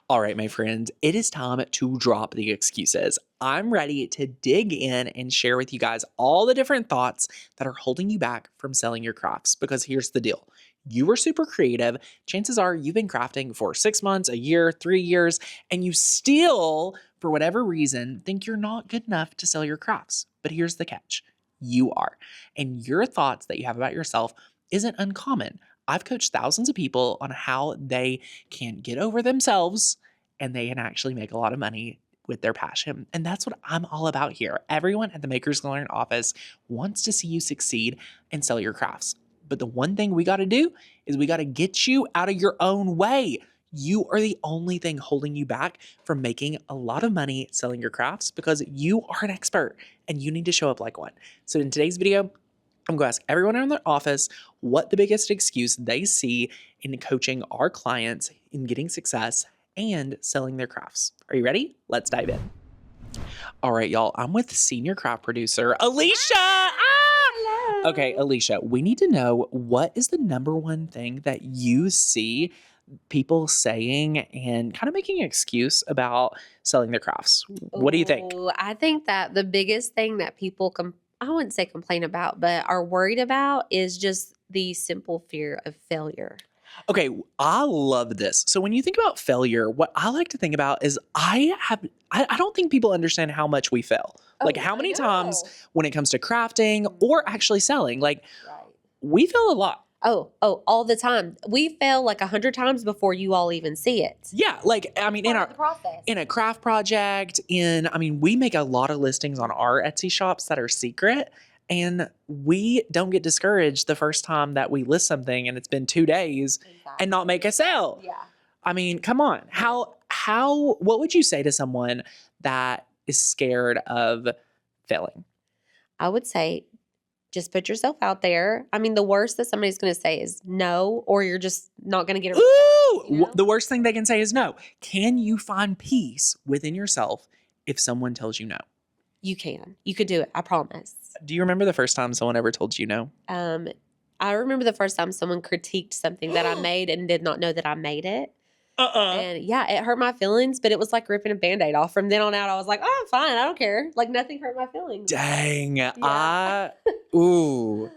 All right, my friends, it is time to drop the excuses. I'm ready to dig in and share with you guys all the different thoughts that are holding you back from selling your crafts. Because here's the deal, you are super creative. Chances are you've been crafting for 6 months, a year, 3 years, and you still, for whatever reason, think you're not good enough to sell your crafts. But here's the catch, you are. And your thoughts that you have about yourself isn't uncommon. I've coached thousands of people on how they can get over themselves and they can actually make a lot of money with their passion. And that's what I'm all about here. Everyone at the Makers Learn office wants to see you succeed and sell your crafts. But the one thing we got to do is we got to get you out of your own way. You are the only thing holding you back from making a lot of money selling your crafts because you are an expert and you need to show up like one. So in today's video, I'm going to ask everyone in the office what the biggest excuse they see in coaching our clients in getting success and selling their crafts. Are you ready? Let's dive in. All right, y'all. I'm with senior craft producer, Alicia. Hello. Okay, Alicia, we need to know, what is the number one thing that you see people saying and kind of making an excuse about selling their crafts? What do you think? Ooh, I think that the biggest thing that people I wouldn't say complain about, but are worried about is just the simple fear of failure. Okay, I love this. So when you think about failure, what I like to think about is I don't think people understand how much we fail. Like how many times when it comes to crafting or actually selling, like we fail a lot. Oh, all the time. We fail like 100 times before you all even see it. Yeah, like I mean, the process. in a craft project, we make a lot of listings on our Etsy shops that are secret, and we don't get discouraged the first time that we list something and it's been 2 days and not make a sale. Yeah. I mean, come on. What would you say to someone that is scared of failing? I would say just put yourself out there. I mean, the worst that somebody's going to say is no, or you're just not going to get it. Ooh, you know? The worst thing they can say is no. Can you find peace within yourself if someone tells you no? You can. You could do it. I promise. Do you remember the first time someone ever told you no? I remember the first time someone critiqued something that I made and did not know that I made it. And yeah, it hurt my feelings, but it was like ripping a Band-Aid off. From then on out, I was like, oh, fine. I don't care. Like nothing hurt my feelings. Dang. Yeah. Ooh,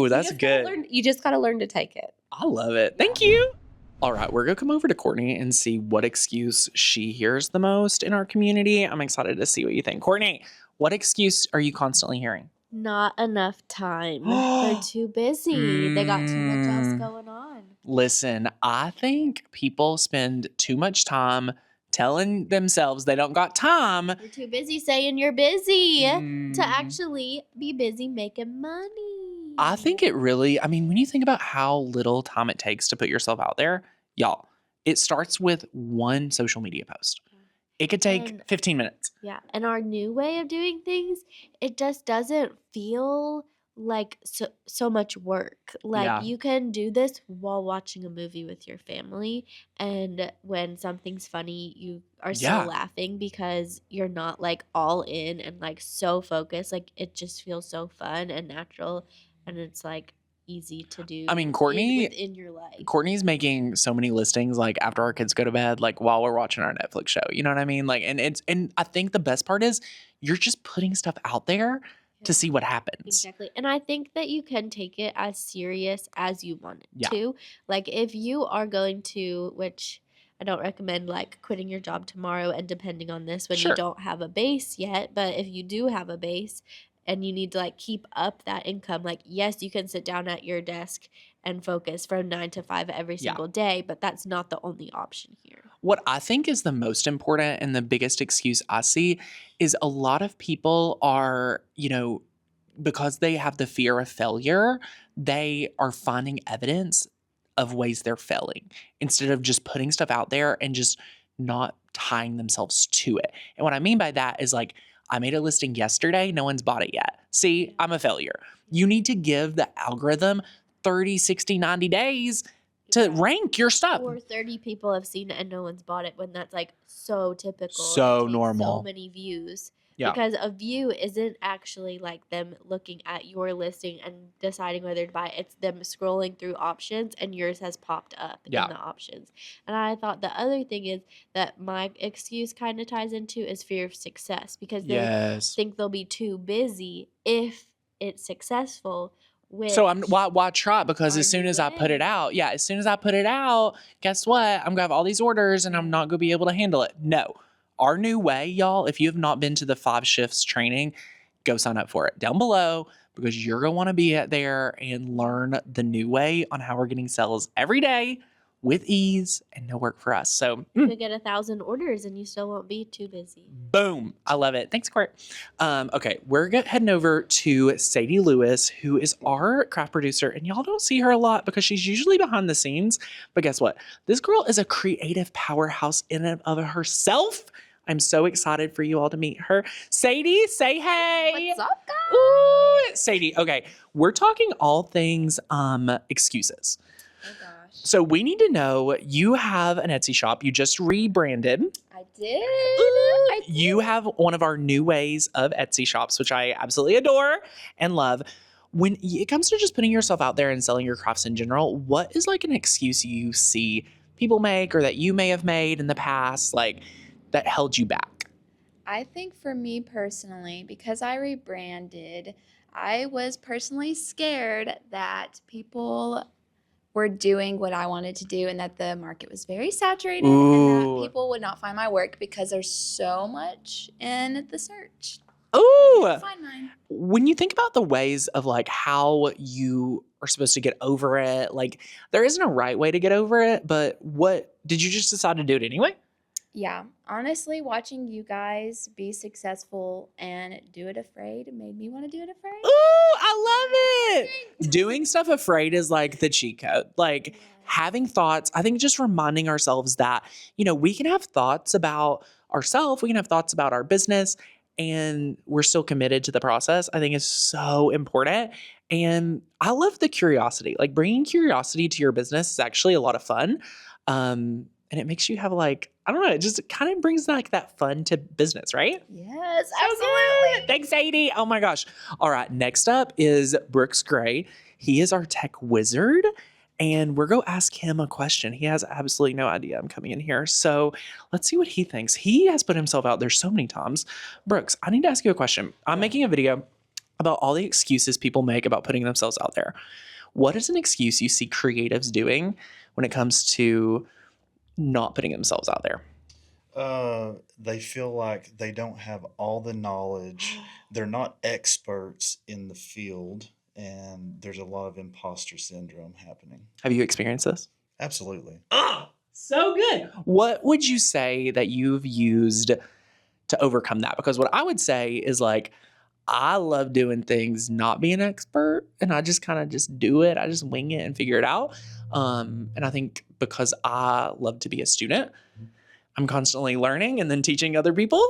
that's good. You just got to learn to take it. I love it. Thank you. All right, we're going to come over to Courtney and see what excuse she hears the most in our community. I'm excited to see what you think. Courtney, what excuse are you constantly hearing? Not enough time. They're too busy. They got too much else going on. Listen, I think people spend too much time telling themselves they don't got time. You're too busy saying you're busy to actually be busy making money. I think it really, when you think about how little time it takes to put yourself out there, y'all, it starts with one social media post. It could take 15 minutes. Yeah. And our new way of doing things, it just doesn't feel like so much work. Like you can do this while watching a movie with your family. And when something's funny, you are still laughing because you're not like all in and like so focused. Like it just feels so fun and natural. And it's like easy to do. Courtney, within your life. Courtney's making so many listings like after our kids go to bed, like while we're watching our Netflix show. You know what I mean? Like, and I think the best part is you're just putting stuff out there to see what happens. Exactly. And I think that you can take it as serious as you want it to. Like if you are going to, which I don't recommend like quitting your job tomorrow and depending on this when you don't have a base yet. But if you do have a base and you need to like keep up that income, like yes, you can sit down at your desk and focus from 9 to 5 every single day, but that's not the only option here. What I think is the most important and the biggest excuse I see is a lot of people are, because they have the fear of failure, they are finding evidence of ways they're failing instead of just putting stuff out there and just not tying themselves to it. And what I mean by that is like, I made a listing yesterday, no one's bought it yet. See, I'm a failure. You need to give the algorithm 30, 60, 90 days to rank your stuff. Or 30 people have seen it and no one's bought it when that's like so typical. So normal. So many views. Yeah. Because a view isn't actually like them looking at your listing and deciding whether to buy it. It's them scrolling through options and yours has popped up Yeah. in the options. And I thought the other thing is that my excuse kind of ties into is fear of success, because they Yes. think they'll be too busy if it's successful. So Which why try? Because our as soon new as I put it way. out, as soon as I put it out, guess what? I'm gonna have all these orders and I'm not gonna be able to handle it. No. Our new way, y'all, if you have not been to the 5 shifts training, go sign up for it down below, because you're gonna want to be there and learn the new way on how we're getting sales every day with ease and no work for us. So You could get 1,000 orders and you still won't be too busy. boom. I love it. Thanks, Court. Okay, we're heading over to Sadie Lewis, who is our craft producer. And y'all don't see her a lot because she's usually behind the scenes. But guess what? This girl is a creative powerhouse in and of herself. I'm so excited for you all to meet her. Sadie, say hey. What's up, guys? Ooh, Sadie, okay. We're talking all things excuses. Oh gosh. So we need to know, you have an Etsy shop. You just rebranded. I did. You have one of our new ways of Etsy shops, which I absolutely adore and love. When it comes to just putting yourself out there and selling your crafts in general, what is like an excuse you see people make or that you may have made in the past, like that held you back? I think for me personally, because I rebranded, I was personally scared that people were doing what I wanted to do and that the market was very saturated and Ooh. that people would not find my work because there's so much in the search. Ooh. Find mine. When you think about the ways of like how you are supposed to get over it, like there isn't a right way to get over it, but what did you just decide to do it anyway? Yeah, honestly, watching you guys be successful and do it afraid made me want to do it afraid. Ooh, I love it. Doing stuff afraid is like the cheat code. Like having thoughts, I think just reminding ourselves that, we can have thoughts about ourselves, we can have thoughts about our business, and we're still committed to the process. I think is so important. And I love the curiosity. Like bringing curiosity to your business is actually a lot of fun. And it makes you have like, I don't know, it just kind of brings like that fun to business, right? Yes, So absolutely. good. Thanks, Sadie. Oh my gosh. All right. Next up is Brooks Gray. He is our tech wizard. And we're going to ask him a question. He has absolutely no idea I'm coming in here. So let's see what he thinks. He has put himself out there so many times. Brooks, I need to ask you a question. I'm making a video about all the excuses people make about putting themselves out there. What is an excuse you see creatives doing when it comes to not putting themselves out there? They feel like they don't have all the knowledge. They're not experts in the field, and there's a lot of imposter syndrome happening. Have you experienced this? Absolutely. Oh, so good. What would you say that you've used to overcome that? Because what I would say is like, I love doing things not being an expert, and I just kind of just do it. I just wing it and figure it out. And I think because I love to be a student, I'm constantly learning and then teaching other people.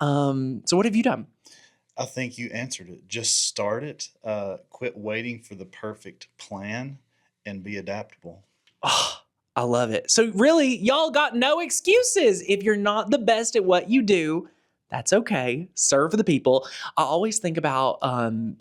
So what have you done? I think you answered it. Just start it. Quit waiting for the perfect plan and be adaptable. Oh, I love it. So really, y'all got no excuses. If you're not the best at what you do, that's okay. Serve the people. I always think about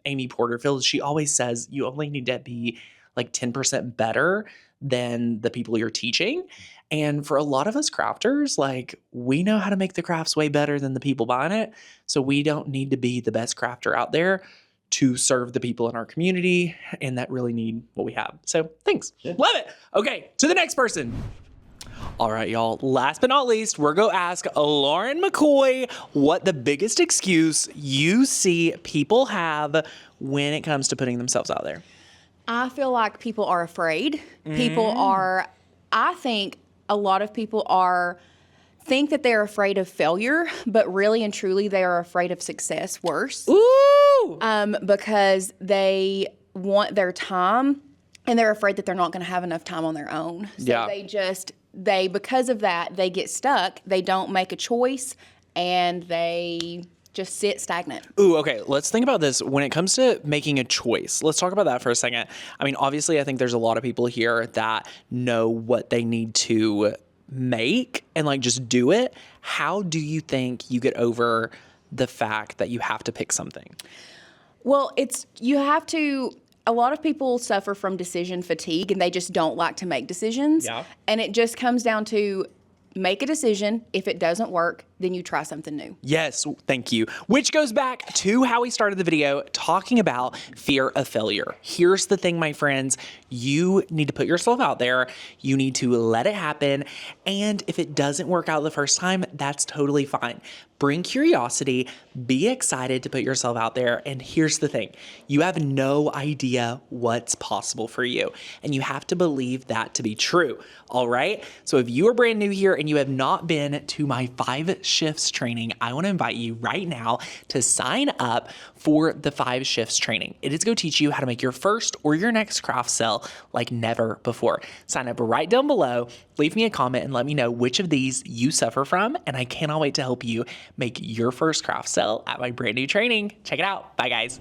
Amy Porterfield. She always says you only need to be like 10% better than the people you're teaching. And for a lot of us crafters, like we know how to make the crafts way better than the people buying it. So we don't need to be the best crafter out there to serve the people in our community and that really need what we have. So thanks. Yeah. Love it. Okay, to the next person. All right, y'all. Last but not least, we're going to ask Lauren McCoy what the biggest excuse you see people have when it comes to putting themselves out there. I feel like people are afraid. I think a lot of people think that they're afraid of failure, but really and truly they are afraid of success worse. Ooh! Because they want their time and they're afraid that they're not going to have enough time on their own. So Yeah. because of that, they get stuck. They don't make a choice and they just sit stagnant. Ooh, okay. Let's think about this. When it comes to making a choice, let's talk about that for a second. I mean, obviously, I think there's a lot of people here that know what they need to make and like just do it. How do you think you get over the fact that you have to pick something? Well, a lot of people suffer from decision fatigue and they just don't like to make decisions. Yeah. And it just comes down to make a decision. If it doesn't work, then you try something new. Yes, thank you. Which goes back to how we started the video talking about fear of failure. Here's the thing, my friends. You need to put yourself out there. You need to let it happen. And if it doesn't work out the first time, that's totally fine. Bring curiosity, be excited to put yourself out there. And here's the thing, you have no idea what's possible for you. And you have to believe that to be true. All right. So if you are brand new here and you have not been to my 5 shifts training, I want to invite you right now to sign up for the 5 shifts training. It is going to teach you how to make your first or your next craft sale like never before. Sign up right down below, leave me a comment and let me know which of these you suffer from. And I cannot wait to help you make your first craft sale at my brand new training. Check it out. Bye guys.